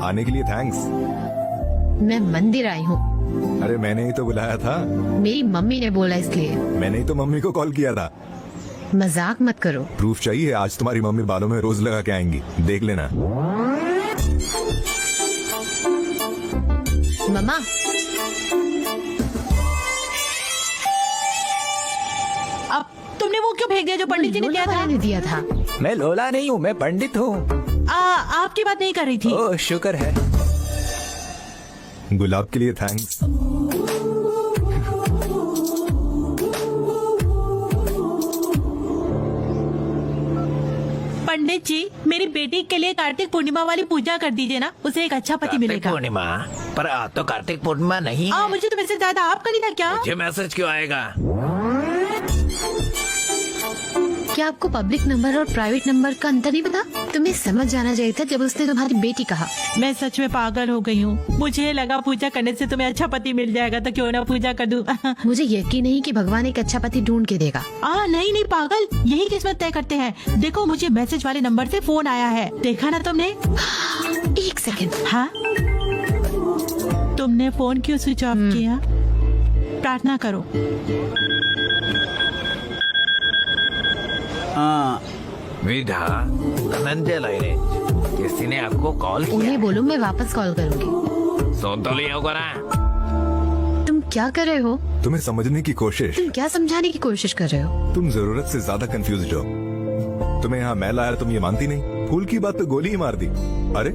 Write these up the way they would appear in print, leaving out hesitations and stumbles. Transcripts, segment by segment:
आने के लिए थैंक्स। मैं मंदिर आई हूँ। अरे मैंने ही तो बुलाया था। मेरी मम्मी ने बोला इसलिए। मैंने ही तो मम्मी को कॉल किया था। मजाक मत करो। प्रूफ चाहिए? आज तुम्हारी मम्मी बालों में रोज लगा के आएंगी, देख लेना। मम्मा, अब तुमने वो क्यों फेंक दिया जो पंडित जी ने लोला किया वाला था? ने दिया था। मैं लोला नहीं हूँ, मैं पंडित हूँ। आपकी बात नहीं कर रही थी। ओह शुक्र है। गुलाब के लिए थैंक्स। पंडित जी, मेरी बेटी के लिए कार्तिक पूर्णिमा वाली पूजा कर दीजिए ना, उसे एक अच्छा पति कार्तिक मिलेगा। पूर्णिमा? पर आज तो कार्तिक पूर्णिमा नहीं है। मुझे तो वैसे ज्यादा आपका नहीं था क्या? मुझे मैसेज क्यों आएगा? क्या आपको पब्लिक नंबर और प्राइवेट नंबर का अंतर नहीं पता? तुम्हें समझ जाना चाहिए था जब उसने तुम्हारी बेटी कहा। मैं सच में पागल हो गई हूँ। मुझे लगा पूजा करने से तुम्हें अच्छा पति मिल जाएगा, तो क्यों ना पूजा कर दूं। मुझे यकीन नहीं कि भगवान एक अच्छा पति ढूंढ के देगा। नहीं नहीं पागल, यही किस्मत तय करते हैं। देखो मुझे मैसेज वाले नंबर से फोन आया है, देखा ना तुमने? एक सेकंड। हाँ, तुमने फोन क्यों स्विच ऑफ किया? प्रार्थना करो। विधा धनंजय लहरे, किसी ने आपको कॉल किया? उन्हें बोलो मैं वापस कॉल करूंगी। सुन तो लिया होगा ना? तुम क्या कर रहे हो? तुम्हें समझने की कोशिश। तुम क्या समझाने की कोशिश कर रहे हो? तुम जरूरत से ज्यादा कंफ्यूज हो। तुम्हें यहाँ मैं लाया, तुम ये मानती नहीं। फूल की बात तो गोली ही मार दी। अरे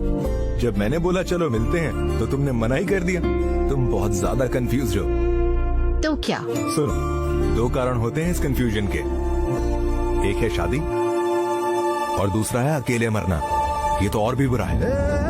जब मैंने बोला चलो मिलते हैं, तो तुमने मना ही कर दिया। तुम बहुत ज्यादा कंफ्यूज हो। तो क्या? सुनो, दो कारण होते हैं इस कंफ्यूजन के। एक है शादी और दूसरा है अकेले मरना। ये तो और भी बुरा है।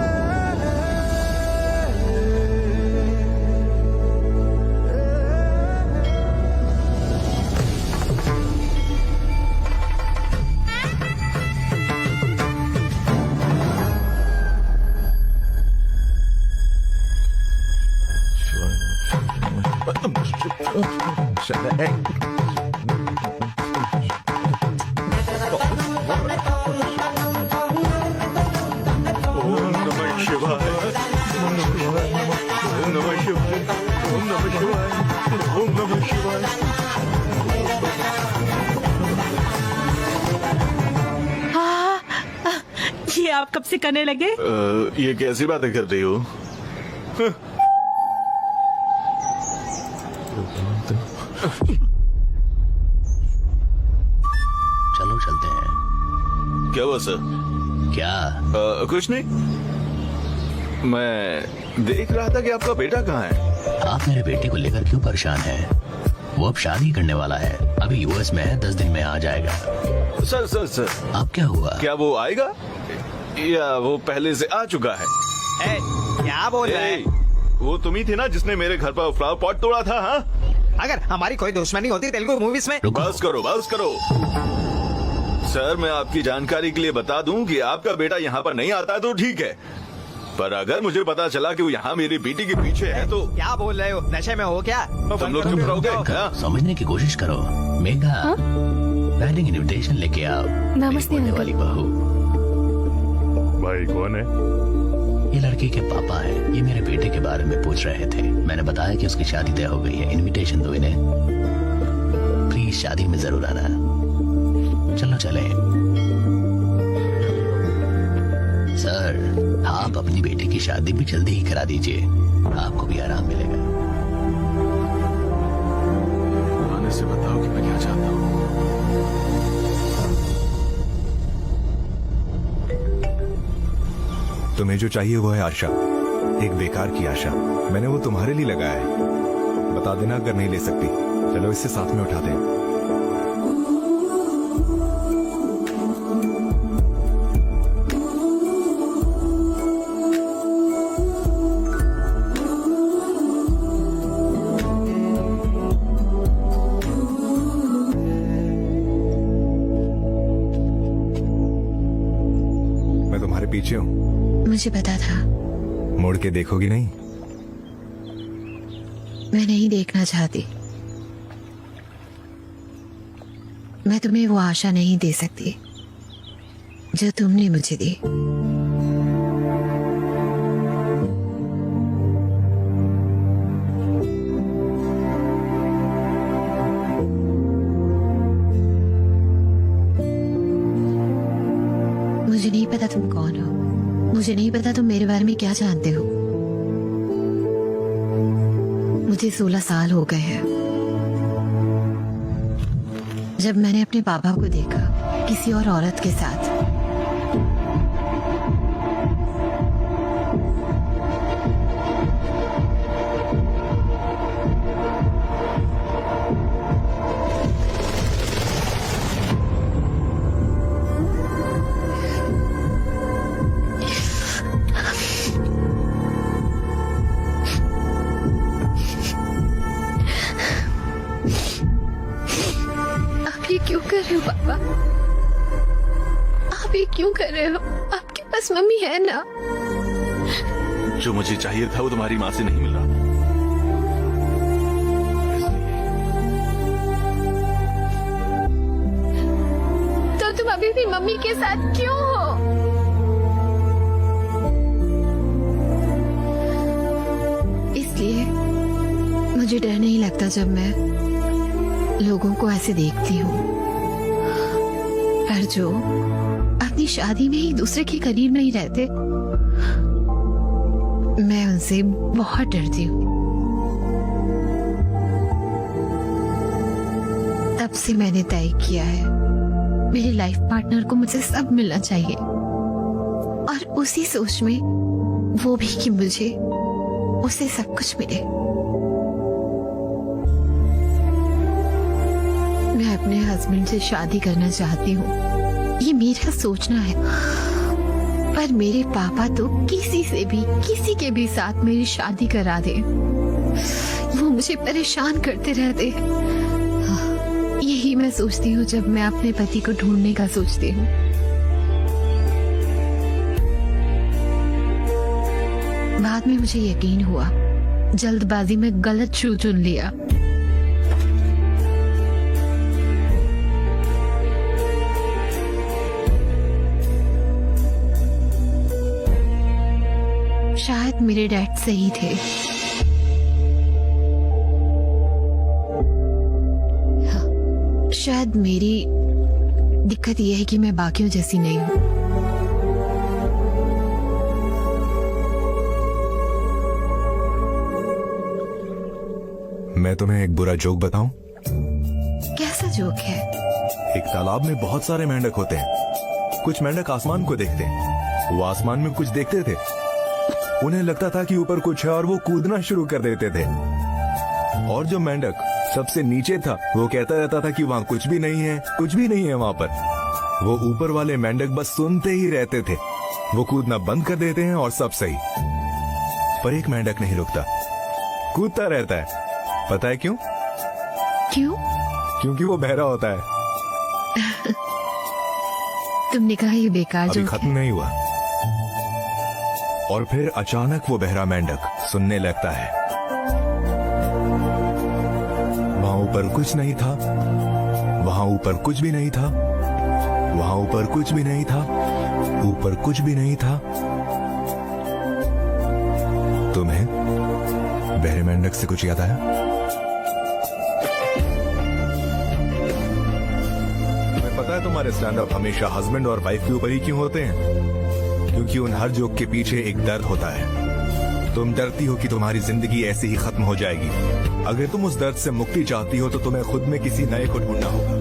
ये आप कब से करने लगे? ये कैसी बातें कर रही हो? चलो चलते हैं। क्या हुआ सर? क्या? कुछ नहीं। मैं देख रहा था कि आपका बेटा कहाँ है। आप मेरे बेटे को लेकर क्यों परेशान हैं? वो अब शादी करने वाला है, अभी यूएस में है, 10 दिन में आ जाएगा। सर सर सर, अब क्या हुआ? क्या वो आएगा या वो पहले से आ चुका है? क्या बोल रहे हैं? वो तुम ही थे ना जिसने मेरे घर पर फ्लावर पॉट तोड़ा था? हाँ, अगर हमारी कोई दुश्मनी होती तेलुगु मूवीज में। रुको। बस करो बस करो। सर मैं आपकी जानकारी के लिए बता दूं कि आपका बेटा यहाँ पर नहीं आता तो ठीक है, पर अगर मुझे पता चला कि वो यहाँ मेरी बेटी के पीछे है तो। क्या बोल रहे हो? नशे में हो क्या? तुम लोग चुप रहोगे? हाँ? समझने की कोशिश करो। मेघा, वेडिंग इनविटेशन लेके आओ। नमस्ते होने अंकल। वाली बहू। भाई कौन है? ये लड़की के पापा है। ये मेरे बेटे के बारे में पूछ रहे थे। मैंने बताया कि उसकी शादी तय हो गई है। इनविटेशन दो इन्हें, प्लीज शादी में जरूर आना। चलो चले। सर, आप अपनी बेटी की शादी भी जल्दी ही करा दीजिए, आपको भी आराम मिलेगा। आने से बताओ कि मैं क्या चाहता हूँ। तुम्हें जो चाहिए वो है आशा, एक बेकार की आशा। मैंने वो तुम्हारे लिए लगाया है। बता देना अगर नहीं ले सकती। चलो इससे साथ में उठाते हैं। मैं तुम्हारे पीछे हूँ। मुझे पता था। मुड़ के देखोगी नहीं? मैं नहीं देखना चाहती। मैं तुम्हें वो आशा नहीं दे सकती जो तुमने मुझे दी। मुझे नहीं पता तुम मेरे बारे में क्या जानते हो। मुझे 16 साल हो गए हैं जब मैंने अपने पापा को देखा किसी और औरत के साथ। क्यों कर रहे हो पापा? आप ये क्यों कर रहे हो? आपके पास मम्मी है ना? जो मुझे चाहिए था वो तुम्हारी माँ से नहीं मिल रहा। तो तुम अभी भी मम्मी के साथ क्यों हो? इसलिए मुझे डर नहीं लगता जब मैं लोगों को ऐसे देखती हूँ, पर जो अपनी शादी में ही दूसरे के करीब नहीं रहते, मैं उनसे बहुत डरती हूँ। तब से मैंने तय किया है मेरे लाइफ पार्टनर को मुझसे सब मिलना चाहिए, और उसी सोच में वो भी कि मुझे उसे सब कुछ मिले। मैं अपने हस्बैंड से शादी करना चाहती हूँ, ये मेरा सोचना है, पर मेरे पापा तो किसी से भी किसी के भी साथ मेरी शादी करा दे, वो मुझे परेशान करते रहते। यही मैं सोचती हूँ जब मैं अपने पति को ढूंढने का सोचती हूँ। बाद में मुझे यकीन हुआ, जल्दबाजी में गलत शू चुन लिया। शायद मेरे डैड सही थे। हाँ, शायद मेरी दिक्कत यह है कि मैं बाकियों जैसी नहीं हूँ। मैं तुम्हें एक बुरा जोक बताऊं? कैसा जोक है? एक तालाब में बहुत सारे मेंढक होते हैं। कुछ मेंढक आसमान को देखते हैं। वो आसमान में कुछ देखते थे, उन्हें लगता था कि ऊपर कुछ है और वो कूदना शुरू कर देते थे। और जो मेंढक सबसे नीचे था वो कहता रहता था कि वहाँ कुछ भी नहीं है, कुछ भी नहीं है वहाँ पर। वो ऊपर वाले मेंढक बस सुनते ही रहते थे। वो कूदना बंद कर देते हैं और सब सही। पर एक मेंढक नहीं रुकता, कूदता रहता है। पता है क्यों? क्यों? क्योंकि वो बहरा होता है। तुमने कहा ये बेकार अभी जोक खत्म है। नहीं हुआ। और फिर अचानक वो बहरा मेंढक सुनने लगता है। वहां ऊपर कुछ नहीं था, वहां ऊपर कुछ भी नहीं था, वहां ऊपर कुछ भी नहीं था, ऊपर कुछ भी नहीं था। तुम्हें बहरे मेंढक से कुछ याद आया? तुम्हें पता है तुम्हारे स्टैंड अप हमेशा हस्बैंड और वाइफ के ऊपर ही क्यों होते हैं? क्योंकि उन हर जोक के पीछे एक दर्द होता है। तुम डरती हो कि तुम्हारी जिंदगी ऐसे ही खत्म हो जाएगी। अगर तुम उस दर्द से मुक्ति चाहती हो तो तुम्हें खुद में किसी नए को ढूंढना होगा।